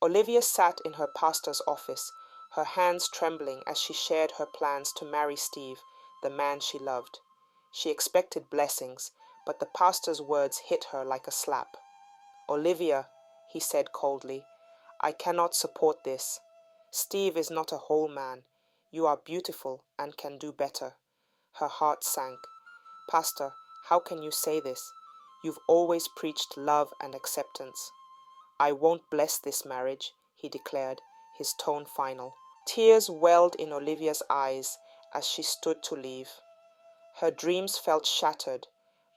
Olivia sat in her pastor's office, her hands trembling as she shared her plans to marry Steve, the man she loved. She expected blessings, but the pastor's words hit her like a slap. "Olivia," he said coldly, "I cannot support this. Steve is not a whole man. You are beautiful and can do better." Her heart sank. "Pastor, how can you say this? You've always preached love and acceptance." "I won't bless this marriage," he declared, his tone final. Tears welled in Olivia's eyes as she stood to leave. Her dreams felt shattered,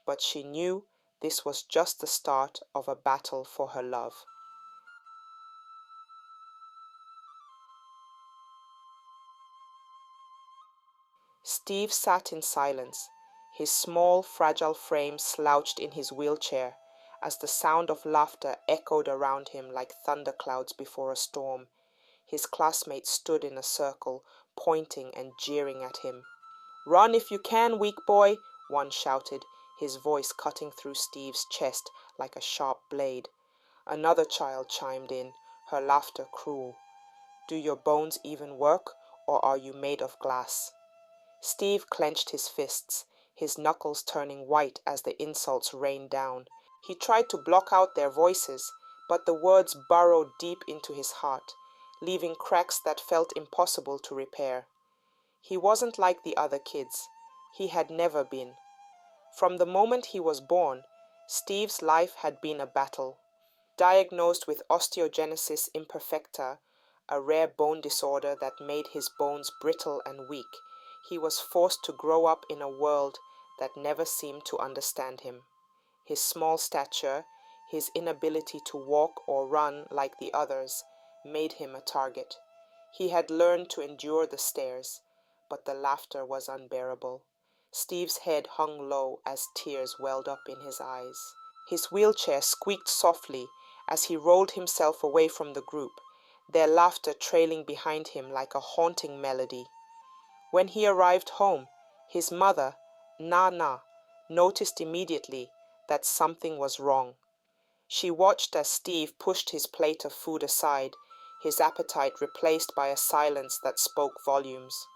but she knew this was just the start of a battle for her love. Steve sat in silence, his small, fragile frame slouched in his wheelchair as the sound of laughter echoed around him like thunderclouds before a storm. His classmates stood in a circle, pointing and jeering at him. "Run if you can, weak boy," one shouted, his voice cutting through Steve's chest like a sharp blade. Another child chimed in, her laughter cruel. "Do your bones even work, or are you made of glass?" Steve clenched his fists, his knuckles turning white as the insults rained down. He tried to block out their voices, but the words burrowed deep into his heart, leaving cracks that felt impossible to repair. He wasn't like the other kids. He had never been. From the moment he was born, Steve's life had been a battle. Diagnosed with osteogenesis imperfecta, a rare bone disorder that made his bones brittle and weak, he was forced to grow up in a world that never seemed to understand him. His small stature, his inability to walk or run like the others, made him a target. He had learned to endure the stares, but the laughter was unbearable. Steve's head hung low as tears welled up in his eyes. His wheelchair squeaked softly as he rolled himself away from the group, their laughter trailing behind him like a haunting melody. When he arrived home, his mother, Nana, noticed immediately that something was wrong. She watched as Steve pushed his plate of food aside, his appetite replaced by a silence that spoke volumes.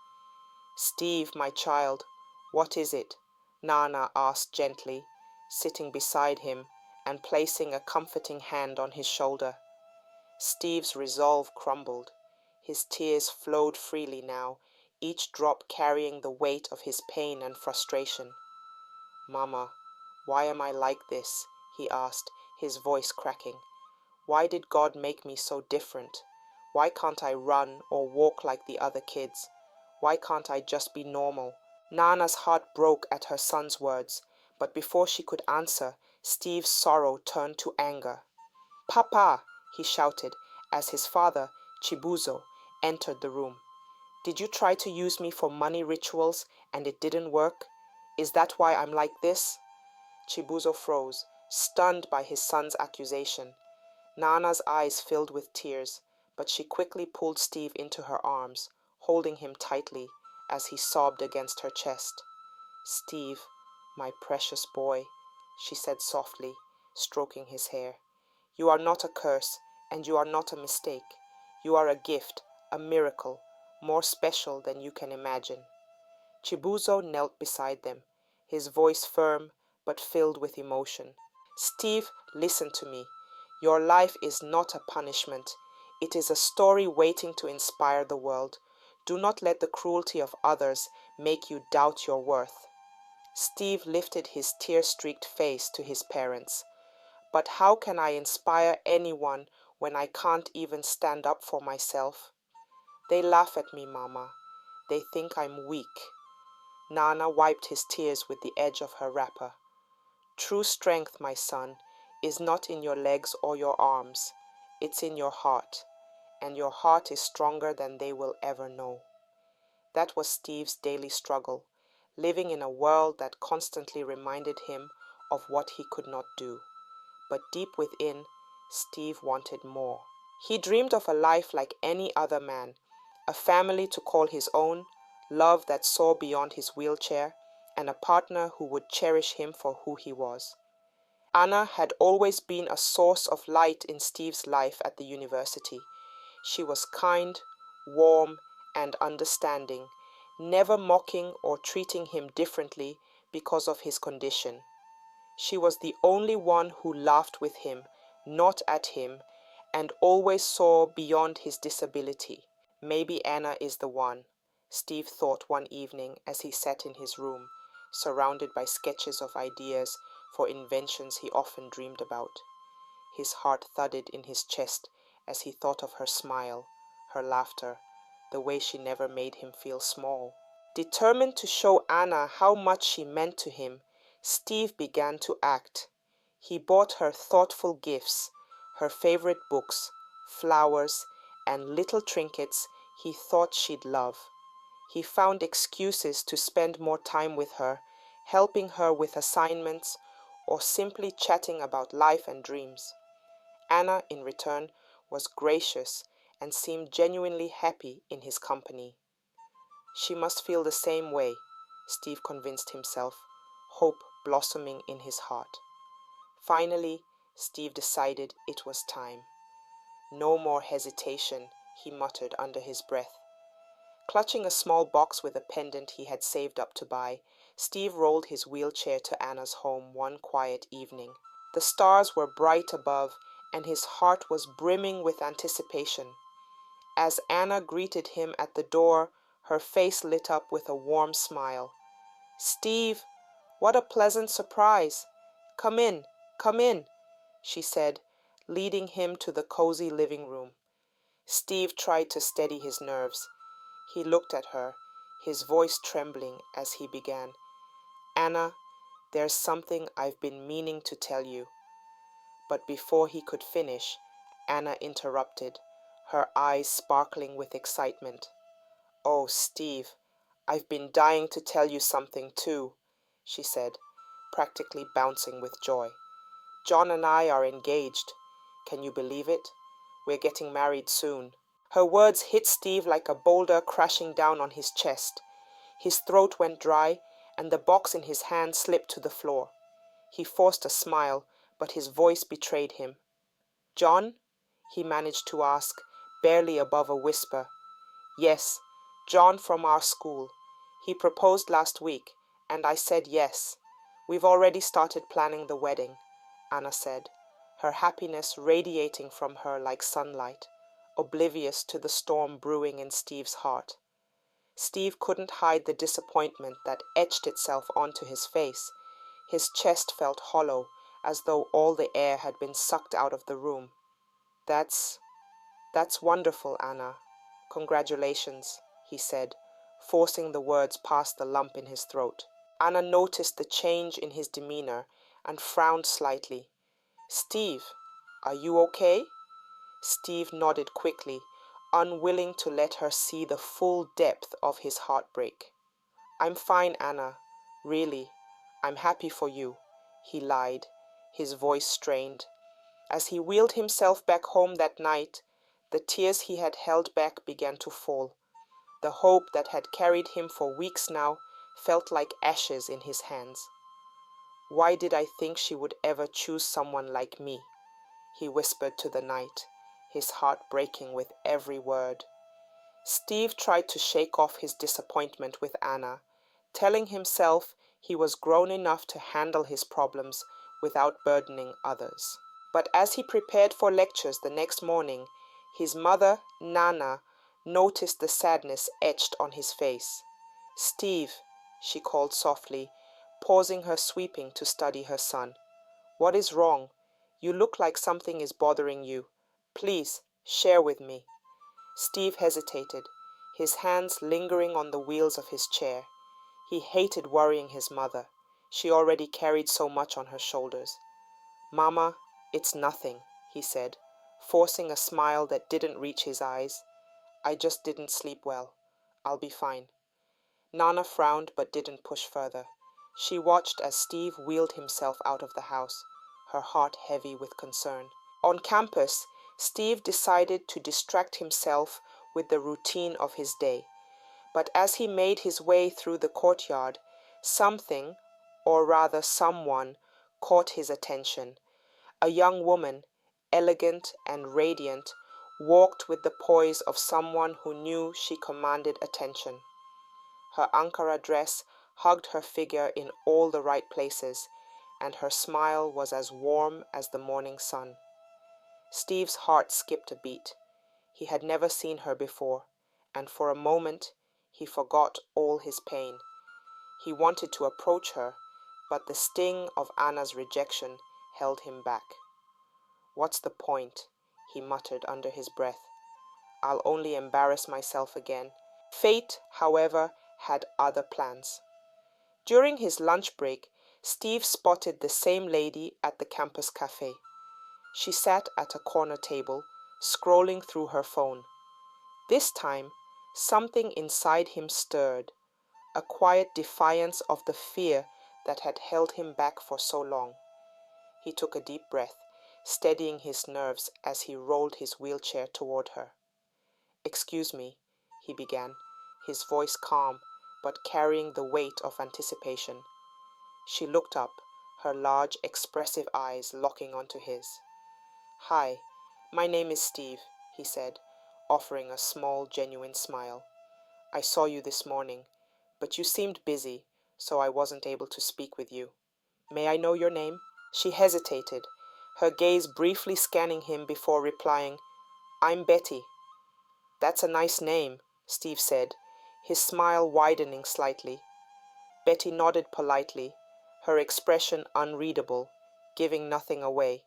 "Steve, my child, what is it?" Nana asked gently, sitting beside him and placing a comforting hand on his shoulder. Steve's resolve crumbled. His tears flowed freely now, each drop carrying the weight of his pain and frustration. "Mama, why am I like this?" he asked, his voice cracking. "Why did God make me so different? Why can't I run or walk like the other kids? Why can't I just be normal?" Nana's heart broke at her son's words, but before she could answer, Steve's sorrow turned to anger. "Papa!" he shouted as his father, Chibuzo, entered the room. "Did you try to use me for money rituals and it didn't work? Is that why I'm like this?" Chibuzo froze, stunned by his son's accusation. Nana's eyes filled with tears, but she quickly pulled Steve into her arms, holding him tightly as he sobbed against her chest. "Steve, my precious boy," she said softly, stroking his hair. "You are not a curse, and you are not a mistake. You are a gift, a miracle, more special than you can imagine." Chibuzo knelt beside them, his voice firm but filled with emotion. "Steve, listen to me. Your life is not a punishment. It is a story waiting to inspire the world. Do not let the cruelty of others make you doubt your worth." Steve lifted his tear-streaked face to his parents. "But how can I inspire anyone when I can't even stand up for myself? They laugh at me, Mama. They think I'm weak." Nana wiped his tears with the edge of her wrapper. "True strength, my son, is not in your legs or your arms. It's in your heart, and your heart is stronger than they will ever know." That was Steve's daily struggle, living in a world that constantly reminded him of what he could not do. But deep within, Steve wanted more. He dreamed of a life like any other man, a family to call his own, love that saw beyond his wheelchair, and a partner who would cherish him for who he was. Anna had always been a source of light in Steve's life at the university. She was kind, warm, and understanding, never mocking or treating him differently because of his condition. She was the only one who laughed with him, not at him, and always saw beyond his disability. Maybe Anna is the one, Steve thought one evening as he sat in his room, surrounded by sketches of ideas for inventions he often dreamed about. His heart thudded in his chest as he thought of her smile, her laughter, the way she never made him feel small. Determined to show Anna how much she meant to him, Steve began to act. He bought her thoughtful gifts, her favorite books, flowers, and little trinkets he thought she'd love. He found excuses to spend more time with her, helping her with assignments, or simply chatting about life and dreams. Anna, in return, was gracious and seemed genuinely happy in his company. She must feel the same way, Steve convinced himself, hope blossoming in his heart. Finally, Steve decided it was time. No more hesitation, he muttered under his breath. Clutching a small box with a pendant he had saved up to buy, Steve rolled his wheelchair to Anna's home one quiet evening. The stars were bright above, and his heart was brimming with anticipation. As Anna greeted him at the door, her face lit up with a warm smile. "Steve, what a pleasant surprise! Come in, she said, leading him to the cozy living room. Steve tried to steady his nerves. He looked at her, his voice trembling as he began. "Anna, there's something I've been meaning to tell you." But before he could finish, Anna interrupted, her eyes sparkling with excitement. "Oh, Steve, I've been dying to tell you something too," she said, practically bouncing with joy. "John and I are engaged. Can you believe it? We're getting married soon." Her words hit Steve like a boulder crashing down on his chest. His throat went dry, and the box in his hand slipped to the floor. He forced a smile, but his voice betrayed him. "John?" he managed to ask, barely above a whisper. "Yes, John from our school. He proposed last week, and I said yes. We've already started planning the wedding," Anna said, her happiness radiating from her like sunlight, oblivious to the storm brewing in Steve's heart. Steve couldn't hide the disappointment that etched itself onto his face. His chest felt hollow, as though all the air had been sucked out of the room. That's wonderful, Anna. Congratulations," he said, forcing the words past the lump in his throat. Anna noticed the change in his demeanor and frowned slightly. "Steve, are you okay?" Steve nodded quickly, unwilling to let her see the full depth of his heartbreak. "I'm fine, Anna. Really, I'm happy for you," he lied, his voice strained. As he wheeled himself back home that night, the tears he had held back began to fall. The hope that had carried him for weeks now felt like ashes in his hands. "Why did I think she would ever choose someone like me?" he whispered to the night, his heart breaking with every word. Steve tried to shake off his disappointment with Anna, telling himself he was grown enough to handle his problems without burdening others. But as he prepared for lectures the next morning, his mother, Nana, noticed the sadness etched on his face. "Steve," she called softly, pausing her sweeping to study her son. "What is wrong? You look like something is bothering you. Please, share with me." Steve hesitated, his hands lingering on the wheels of his chair. He hated worrying his mother. She already carried so much on her shoulders. "Mama, it's nothing," he said, forcing a smile that didn't reach his eyes. "I just didn't sleep well. I'll be fine." Nana frowned but didn't push further. She watched as Steve wheeled himself out of the house, her heart heavy with concern. On campus, Steve decided to distract himself with the routine of his day. But as he made his way through the courtyard, something, or rather someone, caught his attention. A young woman, elegant and radiant, walked with the poise of someone who knew she commanded attention. Her Ankara dress hugged her figure in all the right places, and her smile was as warm as the morning sun. Steve's heart skipped a beat. He had never seen her before, and for a moment he forgot all his pain. He wanted to approach her, but the sting of Anna's rejection held him back. "What's the point?" he muttered under his breath. "I'll only embarrass myself again." Fate, however, had other plans. During his lunch break, Steve spotted the same lady at the campus cafe. She sat at a corner table, scrolling through her phone. This time, something inside him stirred, a quiet defiance of the fear that had held him back for so long. He took a deep breath, steadying his nerves as he rolled his wheelchair toward her. "Excuse me," he began, his voice calm but carrying the weight of anticipation. She looked up, her large, expressive eyes locking onto his. "Hi, my name is Steve," he said, offering a small, genuine smile. "I saw you this morning, but you seemed busy, so I wasn't able to speak with you. May I know your name?" She hesitated, her gaze briefly scanning him before replying, "I'm Betty." "That's a nice name," Steve said, his smile widening slightly. Betty nodded politely, her expression unreadable, giving nothing away.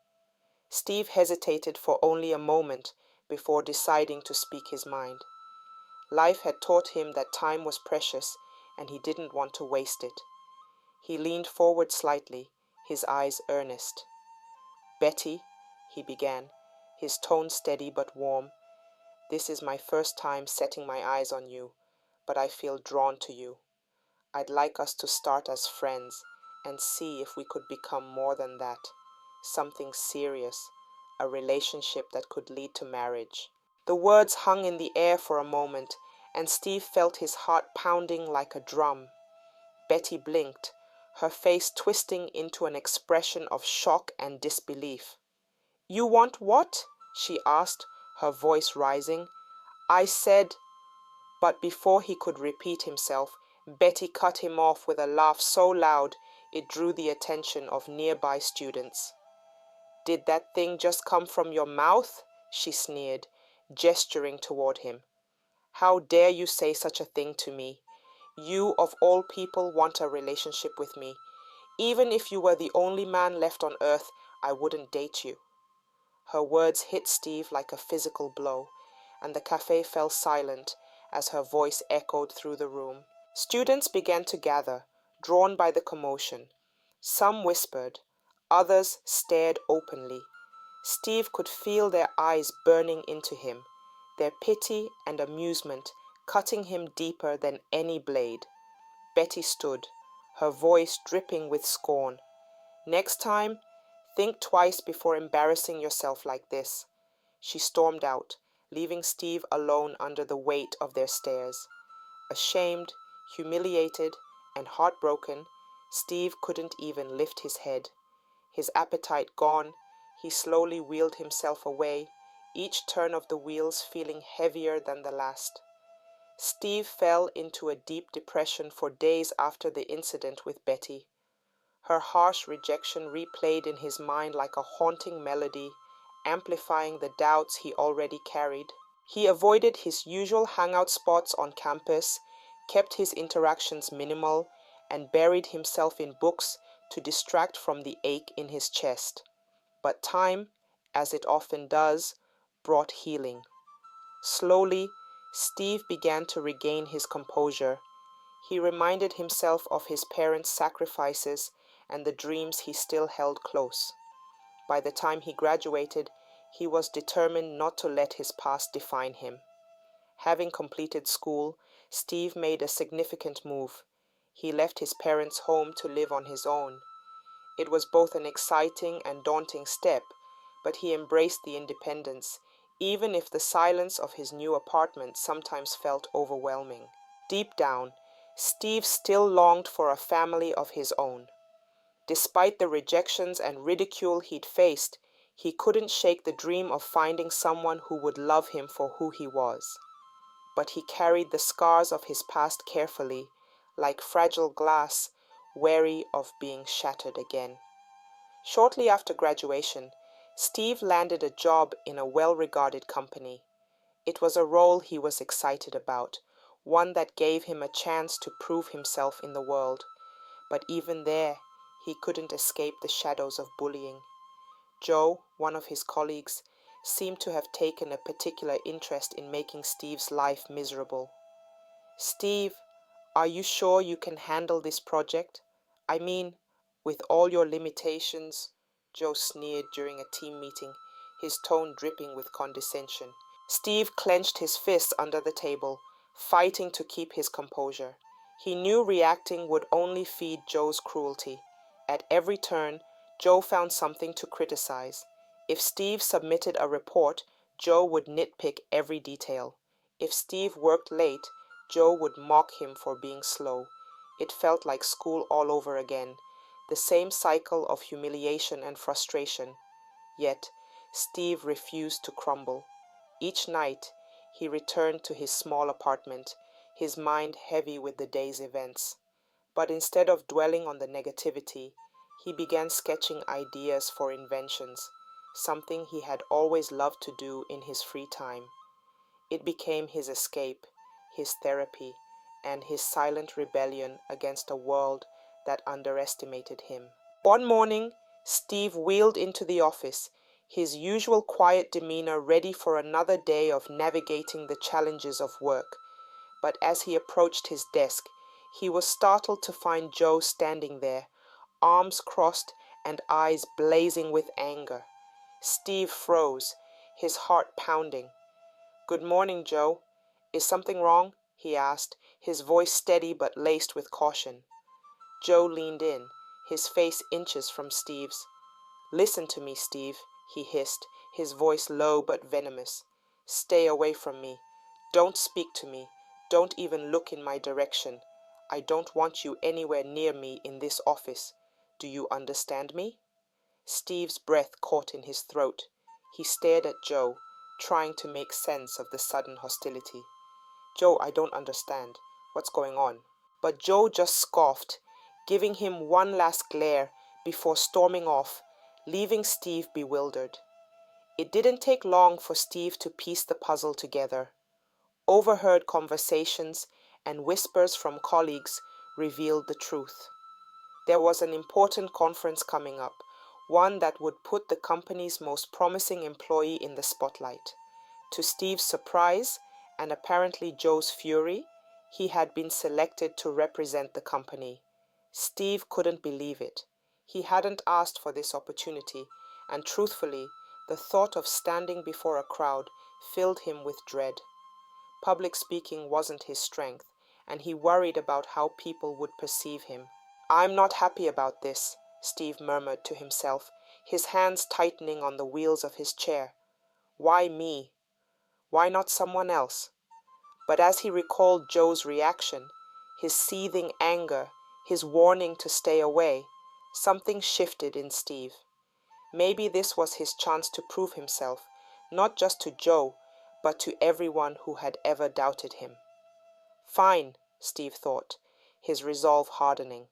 Steve hesitated for only a moment before deciding to speak his mind. Life had taught him that time was precious, and he didn't want to waste it. He leaned forward slightly, his eyes earnest. "Betty," he began, his tone steady but warm, "this is my first time setting my eyes on you, but I feel drawn to you. I'd like us to start as friends and see if we could become more than that, something serious, a relationship that could lead to marriage." The words hung in the air for a moment, and Steve felt his heart pounding like a drum. Betty blinked, her face twisting into an expression of shock and disbelief. "You want what?" she asked, her voice rising. "I said—" But before he could repeat himself, Betty cut him off with a laugh so loud it drew the attention of nearby students. "Did that thing just come from your mouth?" she sneered, gesturing toward him. "How dare you say such a thing to me? You, of all people, want a relationship with me. Even if you were the only man left on earth, I wouldn't date you." Her words hit Steve like a physical blow, and the cafe fell silent as her voice echoed through the room. Students began to gather, drawn by the commotion. Some whispered, others stared openly. Steve could feel their eyes burning into him, their pity and amusement cutting him deeper than any blade. Betty stood, her voice dripping with scorn. "Next time, think twice before embarrassing yourself like this." She stormed out, leaving Steve alone under the weight of their stares. Ashamed, humiliated, and heartbroken, Steve couldn't even lift his head. His appetite gone, he slowly wheeled himself away, each turn of the wheels feeling heavier than the last. Steve fell into a deep depression for days after the incident with Betty. Her harsh rejection replayed in his mind like a haunting melody, amplifying the doubts he already carried. He avoided his usual hangout spots on campus, kept his interactions minimal, and buried himself in books to distract from the ache in his chest. But time, as it often does, brought healing. Slowly, Steve began to regain his composure. He reminded himself of his parents' sacrifices and the dreams he still held close. By the time he graduated, he was determined not to let his past define him. Having completed school, Steve made a significant move. He left his parents' home to live on his own. It was both an exciting and daunting step, but he embraced the independence, even if the silence of his new apartment sometimes felt overwhelming. Deep down, Steve still longed for a family of his own. Despite the rejections and ridicule he'd faced, he couldn't shake the dream of finding someone who would love him for who he was. But he carried the scars of his past carefully, like fragile glass, wary of being shattered again. Shortly after graduation, Steve landed a job in a well-regarded company. It was a role he was excited about, one that gave him a chance to prove himself in the world. But even there, he couldn't escape the shadows of bullying. Joe, one of his colleagues, seemed to have taken a particular interest in making Steve's life miserable. "Steve, are you sure you can handle this project? I mean, with all your limitations," Joe sneered during a team meeting, his tone dripping with condescension. Steve clenched his fists under the table, fighting to keep his composure. He knew reacting would only feed Joe's cruelty. At every turn, Joe found something to criticize. If Steve submitted a report, Joe would nitpick every detail. If Steve worked late, Joe would mock him for being slow. It felt like school all over again, the same cycle of humiliation and frustration. Yet, Steve refused to crumble. Each night, he returned to his small apartment, his mind heavy with the day's events. But instead of dwelling on the negativity, he began sketching ideas for inventions, something he had always loved to do in his free time. It became his escape, his therapy, and his silent rebellion against a world that underestimated him. One morning, Steve wheeled into the office, his usual quiet demeanor ready for another day of navigating the challenges of work. But as he approached his desk, he was startled to find Joe standing there, arms crossed and eyes blazing with anger. Steve froze, his heart pounding. "Good morning, Joe. Is something wrong?" he asked, his voice steady but laced with caution. Joe leaned in, his face inches from Steve's. "Listen to me, Steve," he hissed, his voice low but venomous. "Stay away from me. Don't speak to me. Don't even look in my direction. I don't want you anywhere near me in this office. Do you understand me?" Steve's breath caught in his throat. He stared at Joe, trying to make sense of the sudden hostility. "Joe, I don't understand. What's going on?" But Joe just scoffed, giving him one last glare before storming off, leaving Steve bewildered. It didn't take long for Steve to piece the puzzle together. Overheard conversations and whispers from colleagues revealed the truth. There was an important conference coming up, one that would put the company's most promising employee in the spotlight. To Steve's surprise, and apparently Joe's fury, he had been selected to represent the company. Steve couldn't believe it. He hadn't asked for this opportunity, and truthfully, the thought of standing before a crowd filled him with dread. Public speaking wasn't his strength, and he worried about how people would perceive him. "I'm not happy about this," Steve murmured to himself, his hands tightening on the wheels of his chair. "Why me? Why not someone else?" But as he recalled Joe's reaction, his seething anger, his warning to stay away, something shifted in Steve. Maybe this was his chance to prove himself, not just to Joe, but to everyone who had ever doubted him. "Fine," Steve thought, his resolve hardening.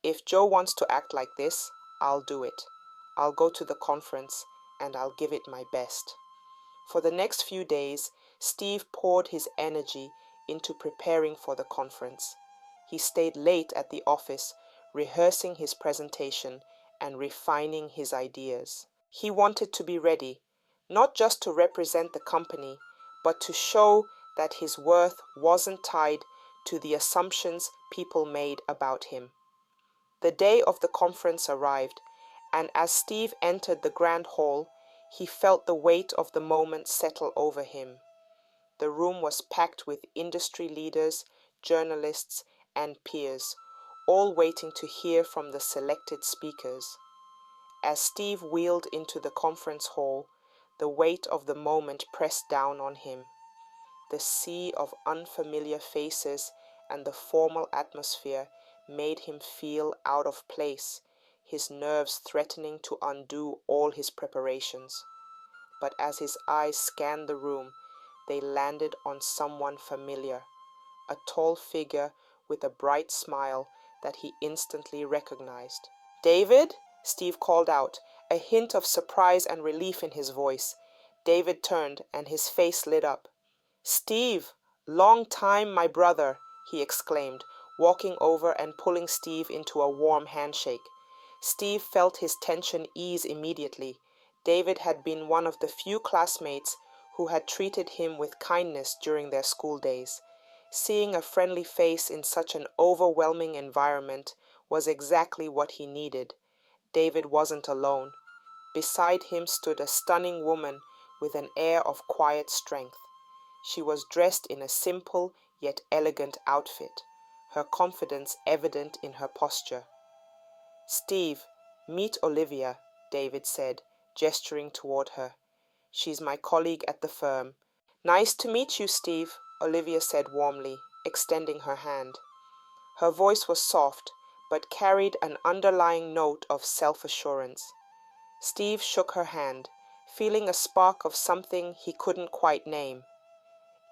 "If Joe wants to act like this, I'll do it. I'll go to the conference, and I'll give it my best." For the next few days, Steve poured his energy into preparing for the conference. He stayed late at the office, rehearsing his presentation and refining his ideas. He wanted to be ready, not just to represent the company, but to show that his worth wasn't tied to the assumptions people made about him. The day of the conference arrived, and as Steve entered the grand hall, he felt the weight of the moment settle over him. The room was packed with industry leaders, journalists, and peers, all waiting to hear from the selected speakers. As Steve wheeled into the conference hall, the weight of the moment pressed down on him. The sea of unfamiliar faces and the formal atmosphere made him feel out of place, his nerves threatening to undo all his preparations. But as his eyes scanned the room, they landed on someone familiar, a tall figure with a bright smile that he instantly recognized. "David?" Steve called out, a hint of surprise and relief in his voice. David turned, and his face lit up. "Steve, long time, my brother," he exclaimed, walking over and pulling Steve into a warm handshake. Steve felt his tension ease immediately. David had been one of the few classmates who had treated him with kindness during their school days. Seeing a friendly face in such an overwhelming environment was exactly what he needed. David wasn't alone. Beside him stood a stunning woman with an air of quiet strength. She was dressed in a simple yet elegant outfit, her confidence evident in her posture. "Steve, meet Olivia," David said, gesturing toward her. "She's my colleague at the firm." "Nice to meet you, Steve," Olivia said warmly, extending her hand. Her voice was soft, but carried an underlying note of self-assurance. Steve shook her hand, feeling a spark of something he couldn't quite name.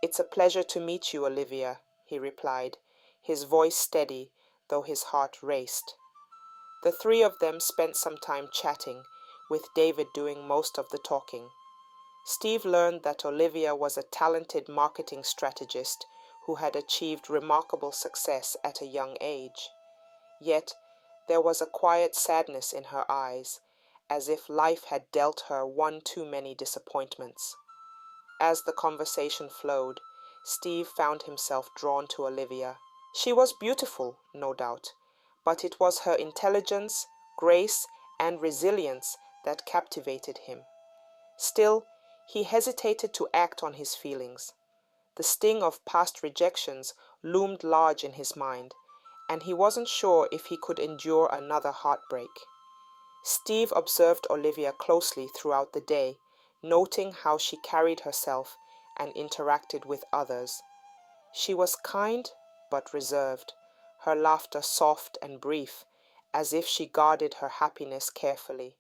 "It's a pleasure to meet you, Olivia," he replied, his voice steady, though his heart raced. The three of them spent some time chatting, with David doing most of the talking. Steve learned that Olivia was a talented marketing strategist who had achieved remarkable success at a young age. Yet there was a quiet sadness in her eyes, as if life had dealt her one too many disappointments. As the conversation flowed, Steve found himself drawn to Olivia. She was beautiful, no doubt, but it was her intelligence, grace, and resilience that captivated him. Still, he hesitated to act on his feelings. The sting of past rejections loomed large in his mind, and he wasn't sure if he could endure another heartbreak. Steve observed Olivia closely throughout the day, noting how she carried herself and interacted with others. She was kind but reserved, her laughter soft and brief, as if she guarded her happiness carefully.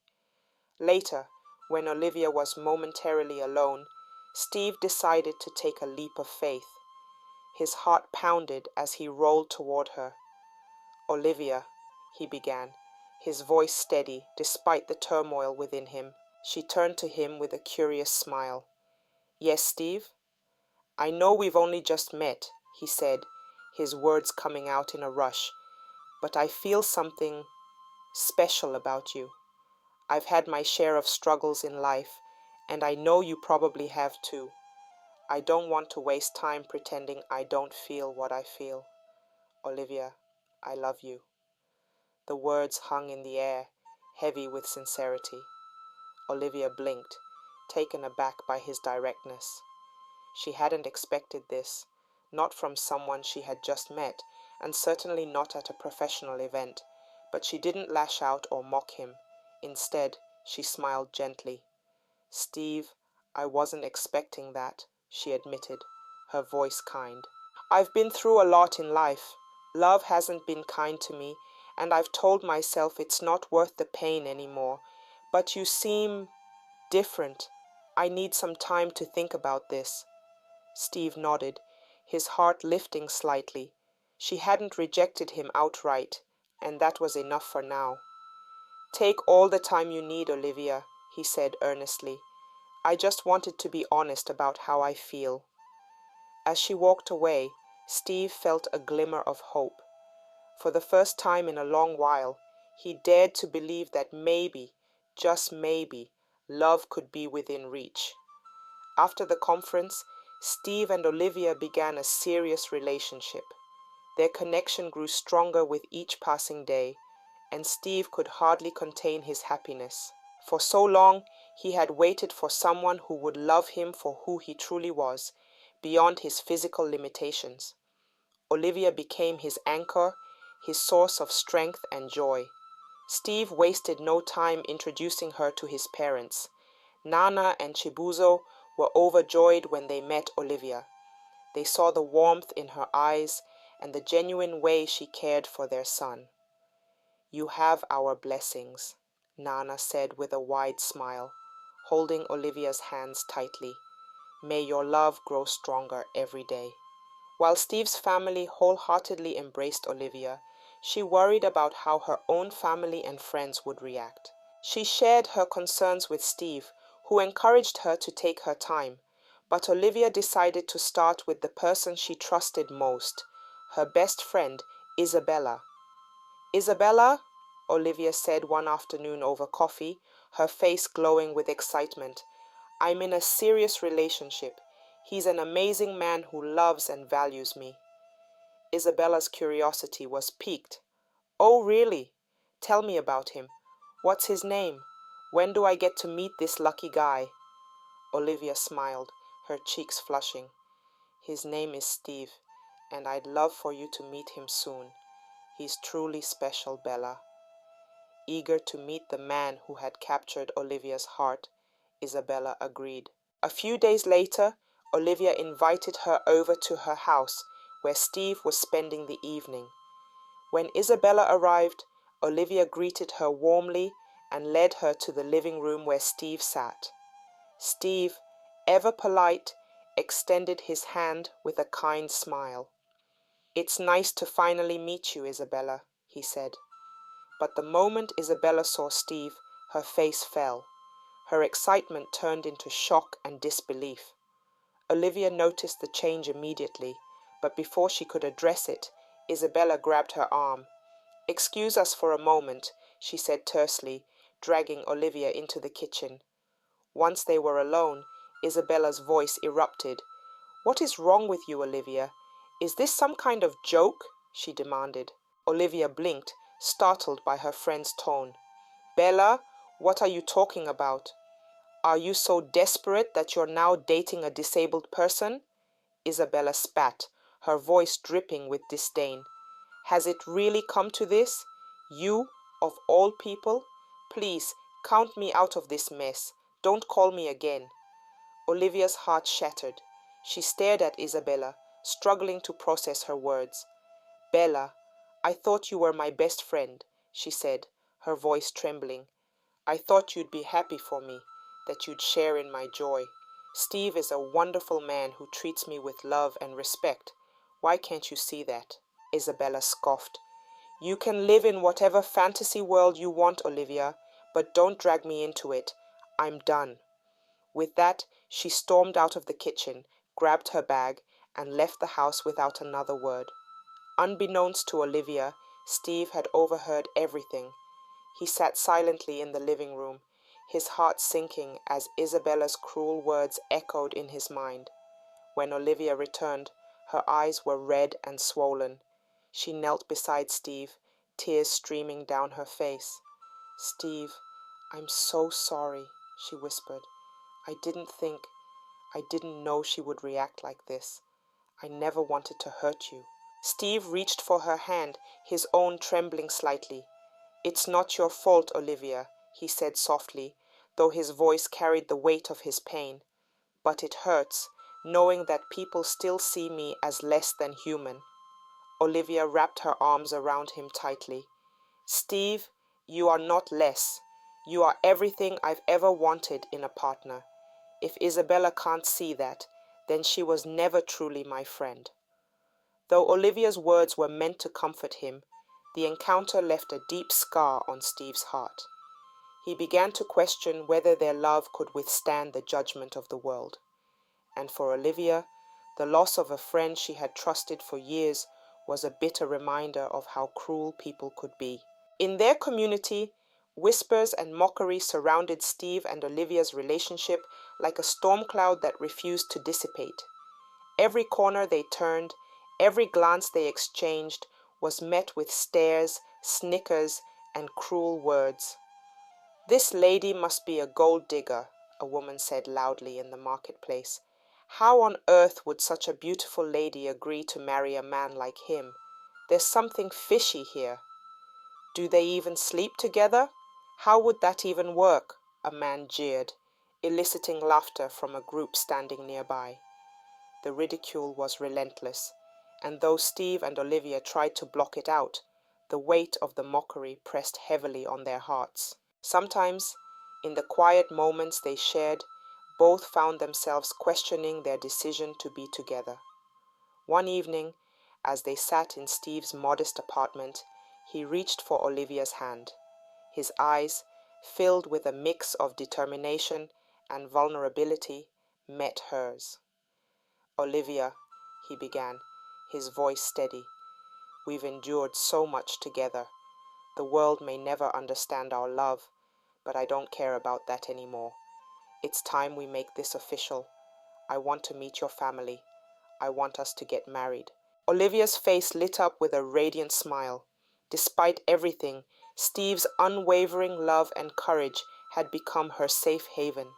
Later, when Olivia was momentarily alone, Steve decided to take a leap of faith. His heart pounded as he rolled toward her. "Olivia," he began, his voice steady despite the turmoil within him. She turned to him with a curious smile. "Yes, Steve?" "I know we've only just met," he said, his words coming out in a rush, "but I feel something special about you. I've had my share of struggles in life, and I know you probably have too. I don't want to waste time pretending I don't feel what I feel. Olivia, I love you." The words hung in the air, heavy with sincerity. Olivia blinked, taken aback by his directness. She hadn't expected this, not from someone she had just met, and certainly not at a professional event, but she didn't lash out or mock him. Instead, she smiled gently. "Steve, I wasn't expecting that," she admitted, her voice kind. "I've been through a lot in life. Love hasn't been kind to me, and I've told myself it's not worth the pain anymore. But you seem different. I need some time to think about this." Steve nodded, his heart lifting slightly. She hadn't rejected him outright, and that was enough for now. "Take all the time you need, Olivia," he said earnestly. "I just wanted to be honest about how I feel." As she walked away, Steve felt a glimmer of hope. For the first time in a long while, he dared to believe that maybe, just maybe, love could be within reach. After the conference, Steve and Olivia began a serious relationship. Their connection grew stronger with each passing day, and Steve could hardly contain his happiness. For so long, he had waited for someone who would love him for who he truly was, beyond his physical limitations. Olivia became his anchor, his source of strength and joy. Steve wasted no time introducing her to his parents. Nana and Chibuzo were overjoyed when they met Olivia. They saw the warmth in her eyes and the genuine way she cared for their son. You have our blessings, Nana said with a wide smile, holding Olivia's hands tightly. May your love grow stronger every day. While Steve's family wholeheartedly embraced Olivia, she worried about how her own family and friends would react. She shared her concerns with Steve, who encouraged her to take her time, but Olivia decided to start with the person she trusted most, her best friend, Isabella. Isabella, Olivia said one afternoon over coffee, her face glowing with excitement, I'm in a serious relationship. He's an amazing man who loves and values me. Isabella's curiosity was piqued. Oh, really? Tell me about him. What's his name? When do I get to meet this lucky guy? Olivia smiled, her cheeks flushing. His name is Steve, and I'd love for you to meet him soon. He's truly special, Bella. Eager to meet the man who had captured Olivia's heart, Isabella agreed. A few days later, Olivia invited her over to her house, where Steve was spending the evening. When Isabella arrived, Olivia greeted her warmly and led her to the living room where Steve sat. Steve, ever polite, extended his hand with a kind smile. It's nice to finally meet you, Isabella, he said. But the moment Isabella saw Steve, her face fell. Her excitement turned into shock and disbelief. Olivia noticed the change immediately, but before she could address it, Isabella grabbed her arm. Excuse us for a moment, she said tersely, dragging Olivia into the kitchen. Once they were alone, Isabella's voice erupted. What is wrong with you, Olivia? Is this some kind of joke? She demanded. Olivia blinked, startled by her friend's tone. Bella, what are you talking about? Are you so desperate that you're now dating a disabled person? Isabella spat, her voice dripping with disdain. Has it really come to this? You, of all people? Please, count me out of this mess. Don't call me again. Olivia's heart shattered. She stared at Isabella, struggling to process her words. Bella, I thought you were my best friend, she said, her voice trembling. I thought you'd be happy for me, that you'd share in my joy. Steve is a wonderful man who treats me with love and respect. Why can't you see that? Isabella scoffed. You can live in whatever fantasy world you want, Olivia, but don't drag me into it. I'm done. With that, she stormed out of the kitchen, grabbed her bag, and left the house without another word. Unbeknownst to Olivia, Steve had overheard everything. He sat silently in the living room, his heart sinking as Isabella's cruel words echoed in his mind. When Olivia returned, her eyes were red and swollen. She knelt beside Steve, tears streaming down her face. Steve, I'm so sorry, she whispered. I didn't know she would react like this. I never wanted to hurt you. Steve reached for her hand, his own trembling slightly. It's not your fault, Olivia, he said softly, though his voice carried the weight of his pain. But it hurts, knowing that people still see me as less than human. Olivia wrapped her arms around him tightly. Steve, you are not less. You are everything I've ever wanted in a partner. If Isabella can't see that, then she was never truly my friend. Though Olivia's words were meant to comfort him, the encounter left a deep scar on Steve's heart. He began to question whether their love could withstand the judgment of the world. And for Olivia, the loss of a friend she had trusted for years was a bitter reminder of how cruel people could be. In their community, whispers and mockery surrounded Steve and Olivia's relationship like a storm cloud that refused to dissipate. Every corner they turned, every glance they exchanged was met with stares, snickers, and cruel words. This lady must be a gold digger, a woman said loudly in the marketplace. How on earth would such a beautiful lady agree to marry a man like him? There's something fishy here. Do they even sleep together? How would that even work? A man jeered, eliciting laughter from a group standing nearby. The ridicule was relentless, and though Steve and Olivia tried to block it out, The weight of the mockery pressed heavily on their hearts. Sometimes, in the quiet moments they shared, both found themselves questioning their decision to be together. One evening, as they sat in Steve's modest apartment, he reached for Olivia's hand. His eyes, filled with a mix of determination and vulnerability, met hers. "Olivia," he began, his voice steady, "we've endured so much together. The world may never understand our love, but I don't care about that anymore. It's time we make this official. I want to meet your family. I want us to get married." Olivia's face lit up with a radiant smile. Despite everything, Steve's unwavering love and courage had become her safe haven.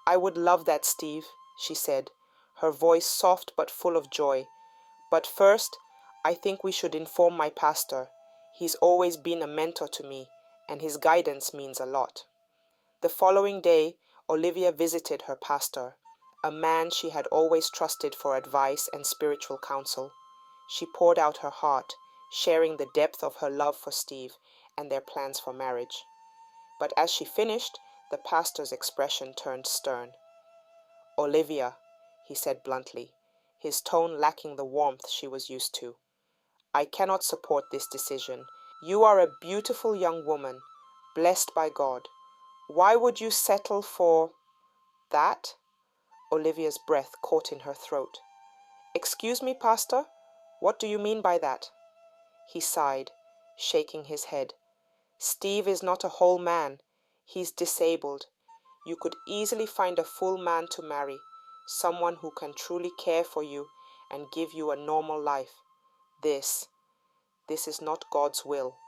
"I would love that, Steve," she said, her voice soft but full of joy. "But first, I think we should inform my pastor. He's always been a mentor to me, and his guidance means a lot." The following day, Olivia visited her pastor, a man she had always trusted for advice and spiritual counsel. She poured out her heart, sharing the depth of her love for Steve and their plans for marriage. But as she finished, the pastor's expression turned stern. "Olivia," he said bluntly, his tone lacking the warmth she was used to, "I cannot support this decision. You are a beautiful young woman, blessed by God. Why would you settle for that?" Olivia's breath caught in her throat. "Excuse me, Pastor? What do you mean by that?" He sighed, shaking his head. "Steve is not a whole man. He's disabled. You could easily find a full man to marry, someone who can truly care for you and give you a normal life. This is not God's will."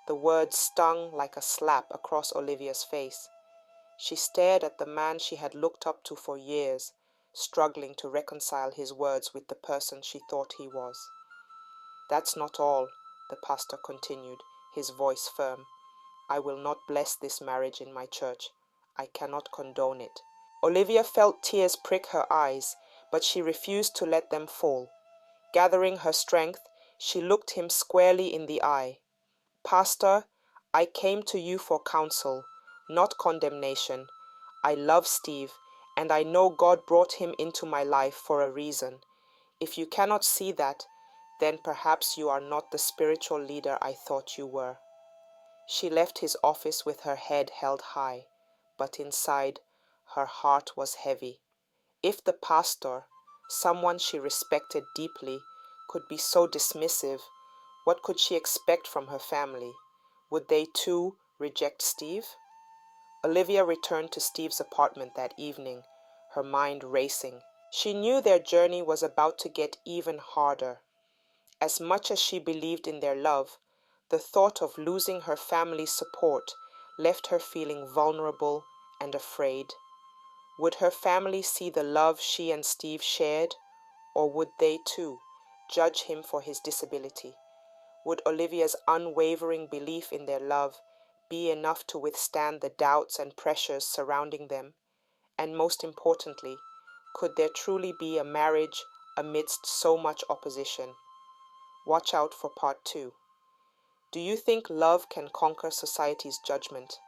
The words stung like a slap across Olivia's face. She stared at the man she had looked up to for years, struggling to reconcile his words with the person she thought he was. "That's not all," the pastor continued, his voice firm. "I will not bless this marriage in my church. I cannot condone it." Olivia felt tears prick her eyes, but she refused to let them fall. Gathering her strength, she looked him squarely in the eye. "Pastor, I came to you for counsel, not condemnation. I love Steve, and I know God brought him into my life for a reason. If you cannot see that, then perhaps you are not the spiritual leader I thought you were." She left his office with her head held high, but inside, her heart was heavy. If the pastor, someone she respected deeply, could be so dismissive, what could she expect from her family? Would they too reject Steve? Olivia returned to Steve's apartment that evening, her mind racing. She knew their journey was about to get even harder. As much as she believed in their love, the thought of losing her family's support left her feeling vulnerable and afraid. Would her family see the love she and Steve shared, or would they too judge him for his disability? Would Olivia's unwavering belief in their love be enough to withstand the doubts and pressures surrounding them? And most importantly, could there truly be a marriage amidst so much opposition? Watch out for part 2. Do you think love can conquer society's judgment?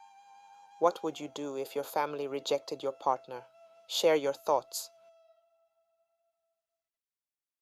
What would you do if your family rejected your partner? Share your thoughts.